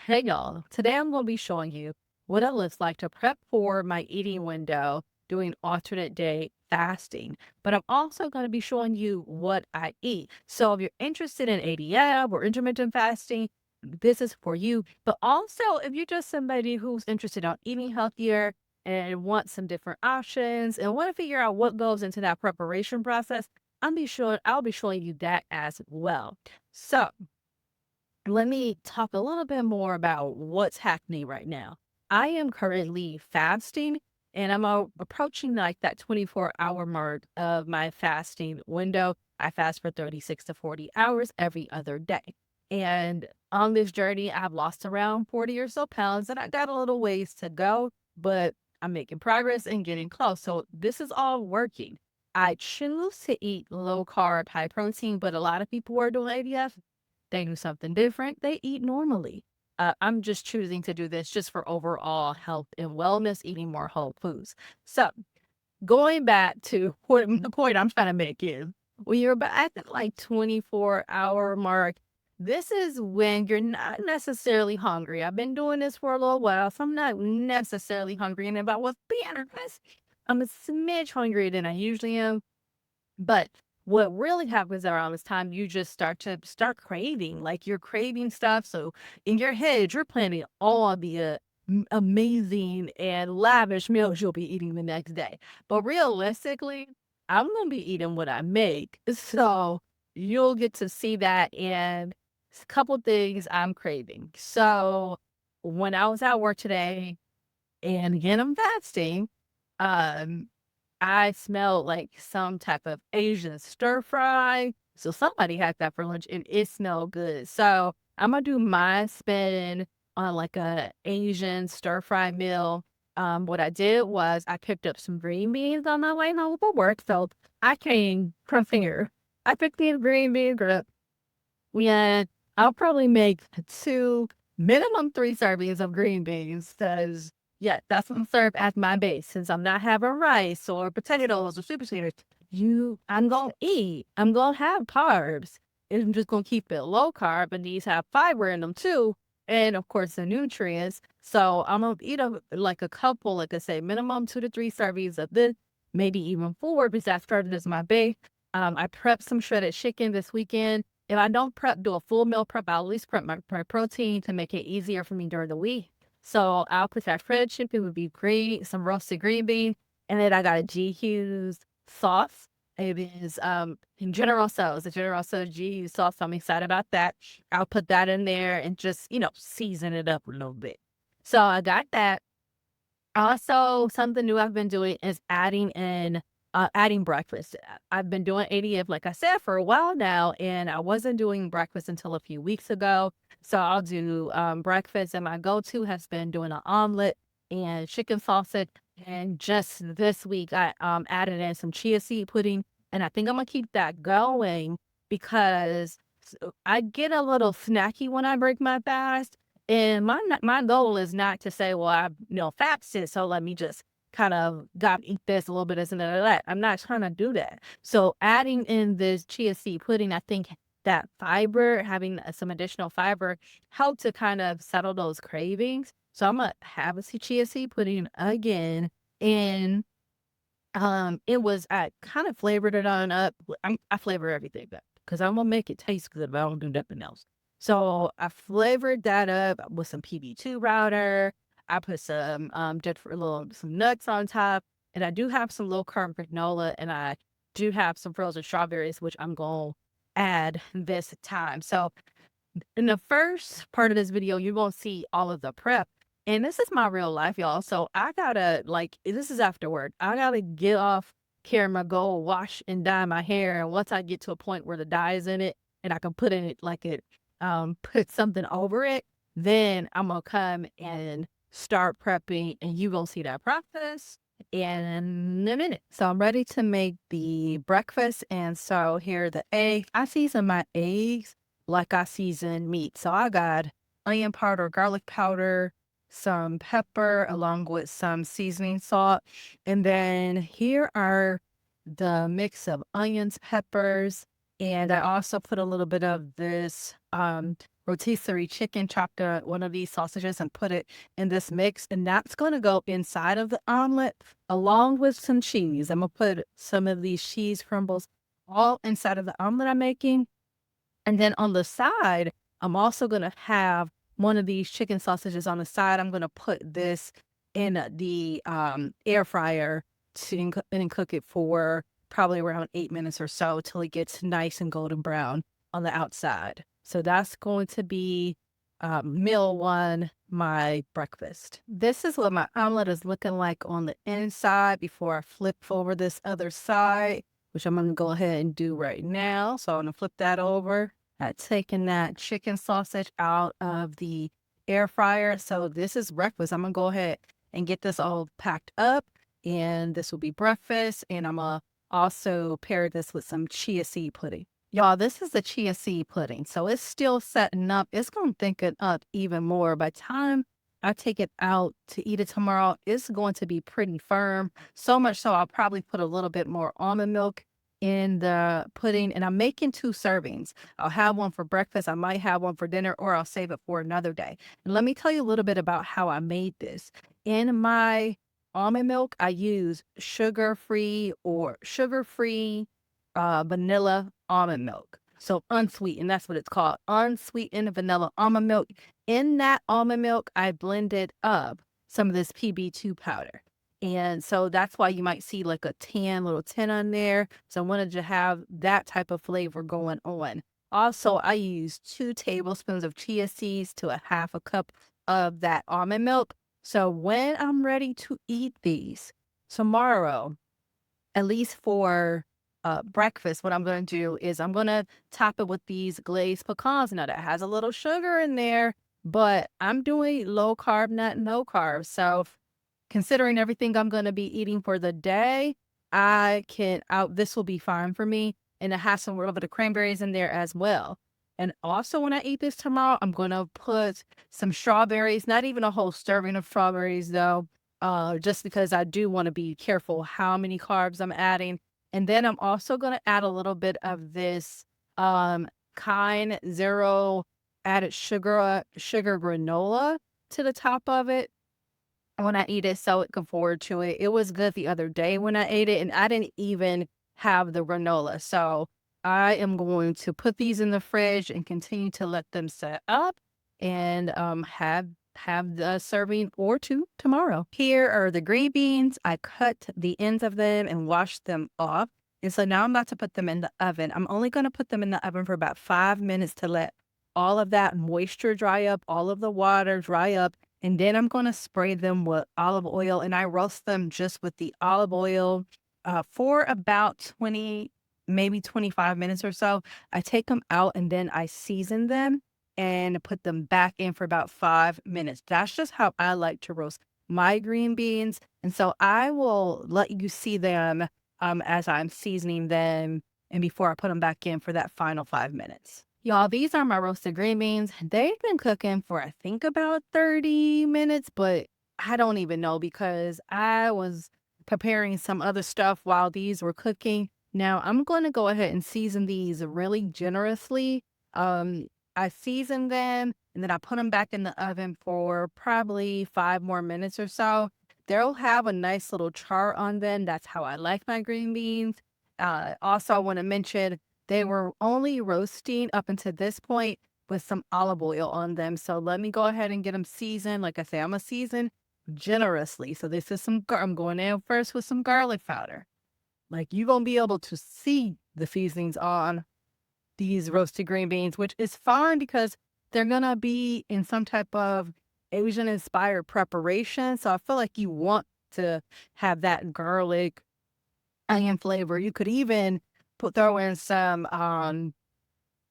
Hey y'all, today I'm going to be showing you what it looks like to prep for my eating window doing alternate day fasting. But I'm also going to be showing you what I eat. So if you're interested in ADF or intermittent fasting, this is for you. But also if you're just somebody who's interested in eating healthier and want some different options and want to figure out what goes into that preparation process, I'll be showing you that as well. So let me talk a little bit more about what's happening right now. I am currently fasting and I'm approaching like that 24-hour mark of my fasting window. I fast for 36 to 40 hours every other day. And on this journey, I've lost around 40 or so pounds and I got a little ways to go, but I'm making progress and getting close. So this is all working. I choose to eat low carb, high protein, but a lot of people who are doing ADF, they do something different. They eat normally. I'm just choosing to do this just for overall health and wellness, eating more whole foods. So going back to what the point I'm trying to make is when you're about at the like 24-hour mark, this is when you're not necessarily hungry. I've been doing this for a little while, so I'm not necessarily hungry. And if I was being honest, I'm a smidge hungrier than I usually am. But what really happens around this time, you just start craving, like you're craving stuff. So in your head, you're planning all the amazing and lavish meals you'll be eating the next day. But realistically, I'm gonna be eating what I make. So you'll get to see that in a couple things I'm craving. So when I was at work today, and again I'm fasting, um I smelled like some type of Asian stir fry. So somebody had that for lunch and it smelled good. So I'm gonna do my spin on like a Asian stir fry meal. What I did was I picked up some green beans on my way home from work. So I came prepared. I picked these green beans up. Yeah, I'll probably make 2, minimum 3 servings of green beans. Cause yeah, that's what I'm served as my base. Since I'm not having rice or potatoes or sweet potatoes, I'm gonna eat. I'm gonna have carbs. And I'm just gonna keep it low carb, and these have fiber in them too, and of course the nutrients. So I'm gonna eat like a couple, like I say, minimum 2 to 3 servings of this, maybe even 4, because I started as my base. I prepped some shredded chicken this weekend. If I don't do a full meal prep, I'll at least prep my protein to make it easier for me during the week. So I'll put that shredded chicken would be green, some roasted green bean, and then I got a G Hughes sauce. It is in General Tso's, the General Tso's G Hughes sauce. So I'm excited about that. I'll put that in there and just, season it up a little bit. So I got that. Also, something new I've been doing is adding breakfast. I've been doing ADF, like I said, for a while now, and I wasn't doing breakfast until a few weeks ago. So I'll do breakfast, and my go-to has been doing an omelet and chicken sausage. And just this week, I added in some chia seed pudding, and I think I'm gonna keep that going because I get a little snacky when I break my fast. And my goal is not to say, well, I fasted, so let me just kind of got eat this a little bit, this and that. I'm not trying to do that. So adding in this chia seed pudding, I think that fiber, having some additional fiber, helped to kind of settle those cravings. So I'm gonna have a chia seed pudding again, and it was I kind of flavored it on up. I flavor everything up because I'm gonna make it taste good, but I don't do nothing else. So I flavored that up with some PB2 router. I put some different little some nuts on top, and I do have some low carb granola, and I do have some frozen strawberries, which I'm gonna add this time. So in the first part of this video, you won't see all of the prep. And this is my real life, y'all. So I gotta this is afterward. I gotta get off camera, go wash and dye my hair. And once I get to a point where the dye is in it and I can put in it put something over it, then I'm gonna come and start prepping and you gonna see that process in a minute. So I'm ready to make the breakfast. And so here are the eggs. I season my eggs like I season meat. So I got onion powder, garlic powder, some pepper, along with some seasoning salt. And then here are the mix of onions, peppers, and I also put a little bit of this rotisserie chicken, chopped one of these sausages and put it in this mix. And that's going to go inside of the omelet along with some cheese. I'm going to put some of these cheese crumbles all inside of the omelet I'm making. And then on the side, I'm also going to have one of these chicken sausages on the side. I'm going to put this in the air fryer and cook it for probably around 8 minutes or so till it gets nice and golden brown on the outside. So that's going to be meal one, my breakfast. This is what my omelet is looking like on the inside before I flip over this other side, which I'm going to go ahead and do right now. So I'm going to flip that over. I've taken that chicken sausage out of the air fryer. So this is breakfast. I'm going to go ahead and get this all packed up, and this will be breakfast. And I'm going to also pair this with some chia seed pudding. Y'all, this is the chia seed pudding. So it's still setting up. It's going to thicken up even more. By the time I take it out to eat it tomorrow, it's going to be pretty firm. So much so I'll probably put a little bit more almond milk in the pudding. And I'm making 2 servings. I'll have one for breakfast. I might have one for dinner, or I'll save it for another day. And let me tell you a little bit about how I made this. In my almond milk, I use sugar-free vanilla almond milk. So unsweetened, that's what it's called. Unsweetened vanilla almond milk. In that almond milk, I blended up some of this PB2 powder. And so that's why you might see like a little tin on there. So I wanted to have that type of flavor going on. Also, I used 2 tablespoons of chia seeds to a half a cup of that almond milk. So when I'm ready to eat these tomorrow, at least for breakfast, what I'm going to do is I'm going to top it with these glazed pecans. Now that has a little sugar in there, but I'm doing low carb, not no carb. So considering everything I'm going to be eating for the day, this will be fine for me. And it has some little bit of cranberries in there as well. And also when I eat this tomorrow, I'm going to put some strawberries, not even a whole serving of strawberries though, just because I do want to be careful how many carbs I'm adding. And then I'm also going to add a little bit of this Kind Zero added sugar granola to the top of it when I eat it, so looking forward to it. It was good the other day when I ate it, and I didn't even have the granola. So I am going to put these in the fridge and continue to let them set up, and have the serving or 2 tomorrow. Here are the green beans. I cut the ends of them and washed them off. And so now I'm about to put them in the oven. I'm only going to put them in the oven for about 5 minutes to let all of that moisture dry up, all of the water dry up. And then I'm going to spray them with olive oil, and I roast them just with the olive oil for about 20, maybe 25 minutes or so. I take them out and then I season them and put them back in for about 5 minutes. That's just how I like to roast my green beans. And so I will let you see them as I'm seasoning them and before I put them back in for that final 5 minutes. Y'all, these are my roasted green beans. They've been cooking for, I think, about 30 minutes, but I don't even know because I was preparing some other stuff while these were cooking. Now, I'm going to go ahead and season these really generously. I season them and then I put them back in the oven for probably 5 more minutes or so. They'll have a nice little char on them. That's how I like my green beans. Also, I want to mention they were only roasting up until this point with some olive oil on them. So let me go ahead and get them seasoned. Like I say, I'm going to season generously. So this is I'm going in first with some garlic powder. Like you're going to be able to see the seasonings on these roasted green beans, which is fine because they're going to be in some type of Asian inspired preparation. So I feel like you want to have that garlic onion flavor. You could even throw in some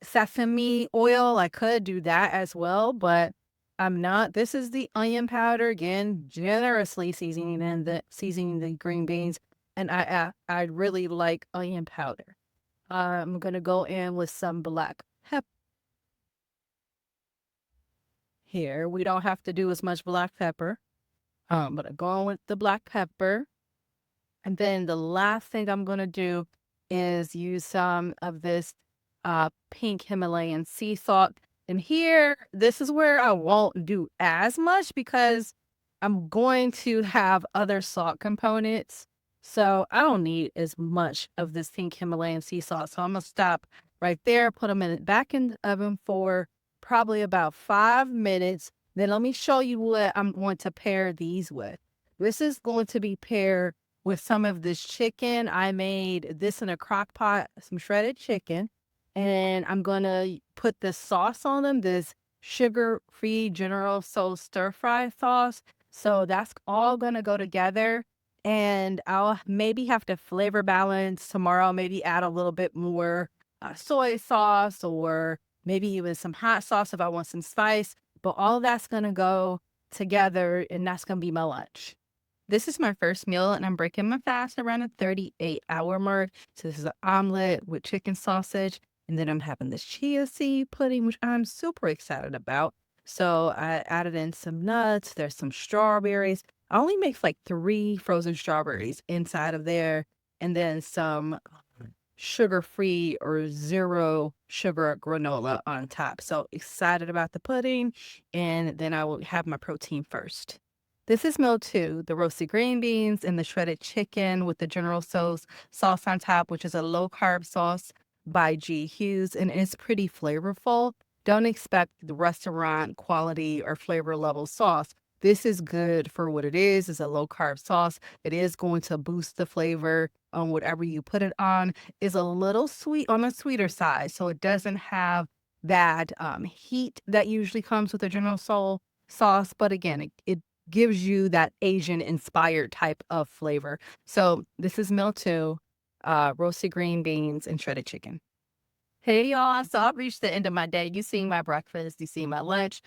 sesame oil. I could do that as well, but I'm not. This is the onion powder, again, generously seasoning the green beans, and I really like onion powder. I'm gonna go in with some black pepper. Here, we don't have to do as much black pepper. But I'm going with the black pepper. And then the last thing I'm gonna do is use some of this pink Himalayan sea salt. And here, this is where I won't do as much because I'm going to have other salt components. So I don't need as much of this pink Himalayan sea salt. So I'm gonna stop right there, put them back in the oven for probably about 5 minutes. Then let me show you what I'm going to pair these with. This is going to be paired with some of this chicken. I made this in a crock pot, some shredded chicken, and I'm gonna put this sauce on them, this sugar-free General Tso's stir fry sauce. So that's all gonna go together. And I'll maybe have to flavor balance tomorrow, maybe add a little bit more soy sauce or maybe even some hot sauce if I want some spice. But all of that's gonna go together, and that's gonna be my lunch. This is my first meal, and I'm breaking my fast around a 38-hour mark. So this is an omelet with chicken sausage, and then I'm having this chia seed pudding, which I'm super excited about. So I added in some nuts. There's some strawberries. I only make like 3 frozen strawberries inside of there, and then some sugar-free or zero sugar granola on top. So excited about the pudding, and then I will have my protein first. This is meal 2, the roasted green beans and the shredded chicken with the General Tso's sauce on top, which is a low-carb sauce by G. Hughes, and it's pretty flavorful. Don't expect the restaurant quality or flavor level sauce. This is good for what it is. It's a low-carb sauce. It is going to boost the flavor on whatever you put it on. Is a little sweet on the sweeter side, so it doesn't have that heat that usually comes with the General Tso sauce. But again, it gives you that Asian inspired type of flavor. So this is meal 2, roasted green beans and shredded chicken. Hey y'all, so I've reached the end of my day. You seen my breakfast, you seen my lunch.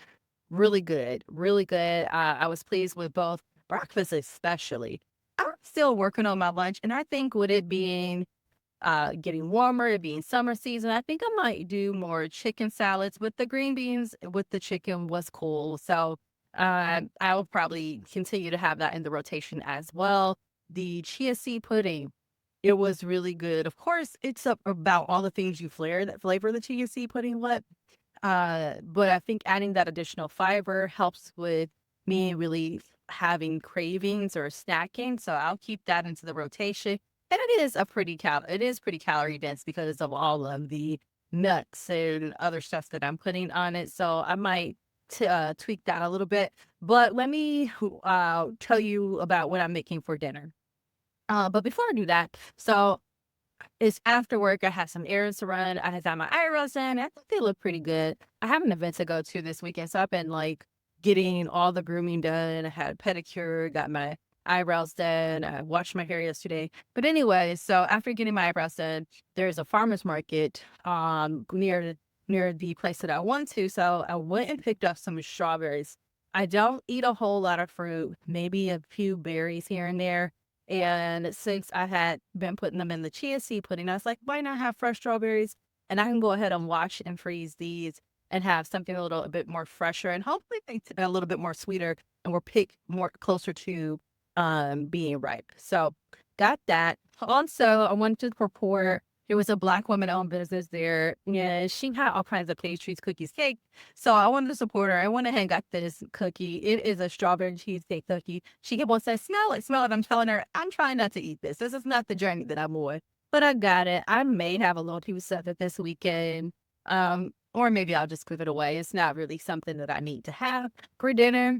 Really good, really good. I was pleased with both breakfast, especially. I'm still working on my lunch, and I think with it being getting warmer, it being summer season, I think I might do more chicken salads. With the green beans with the chicken was cool. So I'll probably continue to have that in the rotation as well. The chia seed pudding, it was really good. Of course, it's about all the things you flavor the chia seed pudding with. But I think adding that additional fiber helps with me really having cravings or snacking. So I'll keep that into the rotation. And it is pretty calorie dense because of all of the nuts and other stuff that I'm putting on it. So I might tweak that a little bit. But let me tell you about what I'm making for dinner. But before I do that, so it's after work. I have some errands to run. I had done my eyebrows done. I think they look pretty good. I have an event to go to this weekend, so I've been like getting all the grooming done. I had a pedicure, got my eyebrows done. I washed my hair yesterday. But anyway, so after getting my eyebrows done, there's a farmer's market near the place that I went to. So I went and picked up some strawberries. I don't eat a whole lot of fruit, maybe a few berries here and there. And since I had been putting them in the chia seed pudding, I was like, why not have fresh strawberries? And I can go ahead and wash and freeze these and have something a little bit more fresher and hopefully a little bit more sweeter and will pick more closer to being ripe. So got that. Also, I wanted to report there was a Black woman owned business there. Yeah, she had all kinds of pastries, cookies, cake. So I wanted to support her. I went ahead and got this cookie. It is a strawberry cheesecake cookie. She kept on saying, smell it, smell it. I'm telling her, I'm trying not to eat this. This is not the journey that I'm on. But I got it. I may have a little piece of it this weekend. Or maybe I'll just give it away. It's not really something that I need to have for dinner.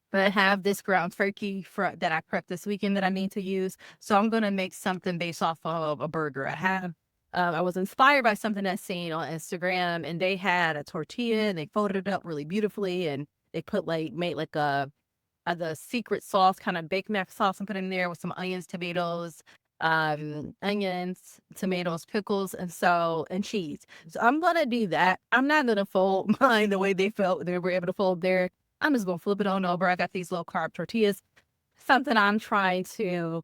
But I have this ground turkey that I prepped this weekend that I need to use. So I'm going to make something based off of a burger I have. I was inspired by something I seen on Instagram, and they had a tortilla and they folded it up really beautifully, and they made like the secret sauce, kind of baked mac sauce, and put in there with some onions, tomatoes, pickles, and cheese. So I'm gonna do that. I'm not gonna fold mine the way they were able to fold there. I'm just gonna flip it on over. I got these low carb tortillas, something I'm trying to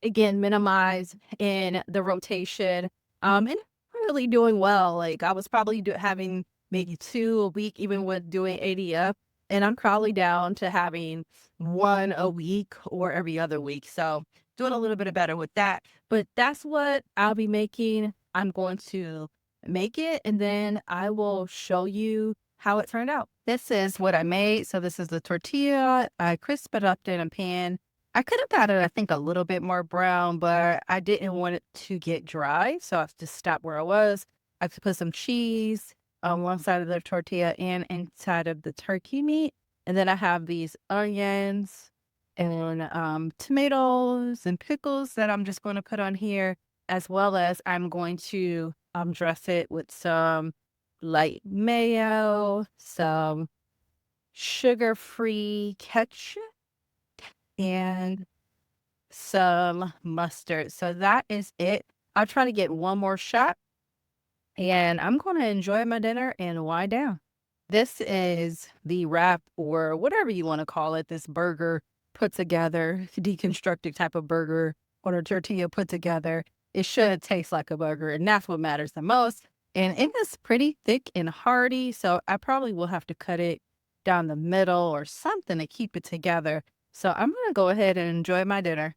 again minimize in the rotation. And really doing well. Like I was probably having maybe 2 a week, even with doing ADF, and I'm probably down to having 1 a week or every other week. So doing a little bit better with that. But that's what I'll be making. I'm going to make it, and then I will show you how it turned out. This is what I made. So this is the tortilla. I crisped it up in a pan. I could have got it, I think, a little bit more brown, but I didn't want it to get dry. So I just stopped where I was. I put some cheese on one side of the tortilla and inside of the turkey meat. And then I have these onions and tomatoes and pickles that I'm just going to put on here, as well as I'm going to dress it with some light mayo, some sugar-free ketchup, and some mustard. So that is it. I'll try to get one more shot and I'm going to enjoy my dinner and wind down. This is the wrap, or whatever you want to call it, this burger put together, deconstructed type of burger or a tortilla put together. It should taste like a burger, and that's what matters the most. And it is pretty thick and hearty, so I probably will have to cut it down the middle or something to keep it together. So I'm going to go ahead and enjoy my dinner.